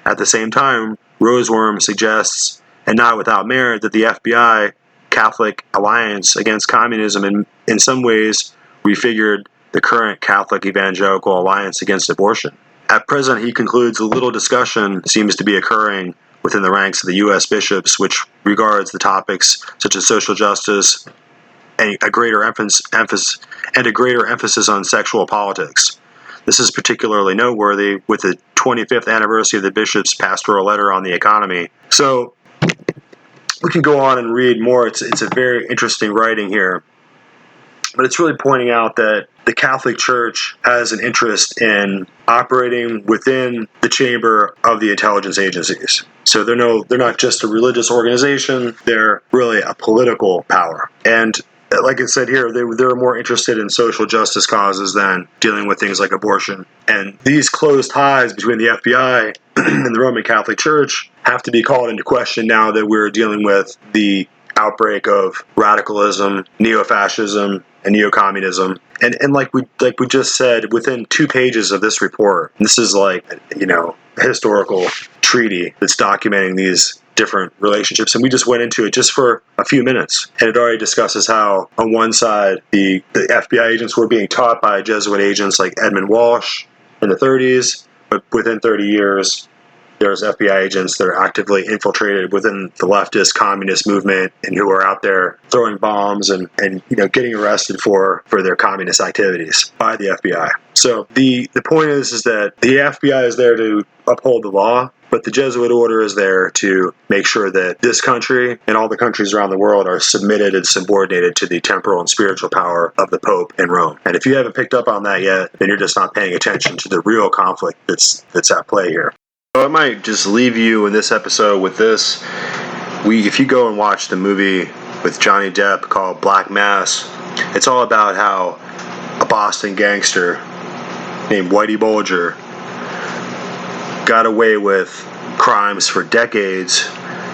At the same time, Roseworm suggests, and not without merit, that the FBI Catholic alliance against communism in some ways refigured the current Catholic evangelical alliance against abortion. At present, he concludes, a little discussion seems to be occurring within the ranks of the U.S. bishops, which regards the topics such as social justice and a greater emphasis on sexual politics. This is particularly noteworthy with the 25th anniversary of the bishop's pastoral letter on the economy. So we can go on and read more. It's a very interesting writing here. But it's really pointing out that the Catholic Church has an interest in operating within the chamber of the intelligence agencies. So they're not just a religious organization, they're really a political power. And like I said here, they're more interested in social justice causes than dealing with things like abortion. And these close ties between the FBI and the Roman Catholic Church have to be called into question now that we're dealing with the outbreak of radicalism, neo-fascism, and neo-communism. And like we just said, within 2 pages of this report, this is like, a historical treaty that's documenting these different relationships, and we just went into it just for a few minutes, and it already discusses how on one side the FBI agents were being taught by Jesuit agents like Edmund Walsh in the 30s, but within 30 years there's FBI agents that are actively infiltrated within the leftist communist movement and who are out there throwing bombs and getting arrested for their communist activities by the FBI. So the point is that the FBI is there to uphold the law, but the Jesuit order is there to make sure that this country and all the countries around the world are submitted and subordinated to the temporal and spiritual power of the Pope in Rome. And if you haven't picked up on that yet, then you're just not paying attention to the real conflict that's at play here. So I might just leave you in this episode with this. If you go and watch the movie with Johnny Depp called Black Mass, it's all about how a Boston gangster named Whitey Bulger got away with crimes for decades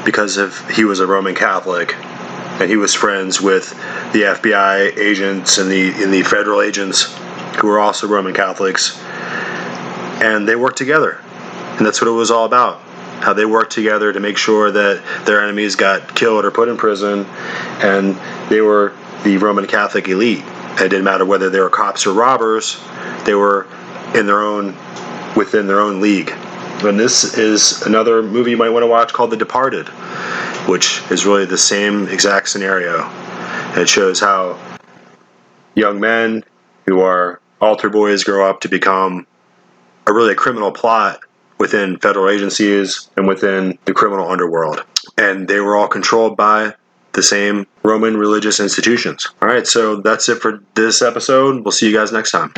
because he was a Roman Catholic, and he was friends with the FBI agents and the federal agents who were also Roman Catholics, and they worked together. And that's what it was all about, how they worked together to make sure that their enemies got killed or put in prison, and they were the Roman Catholic elite. And it didn't matter whether they were cops or robbers, they were within their own league. And this is another movie you might want to watch called The Departed, which is really the same exact scenario. And it shows how young men who are altar boys grow up to become a criminal plot within federal agencies and within the criminal underworld. And they were all controlled by the same Roman religious institutions. All right, so that's it for this episode. We'll see you guys next time.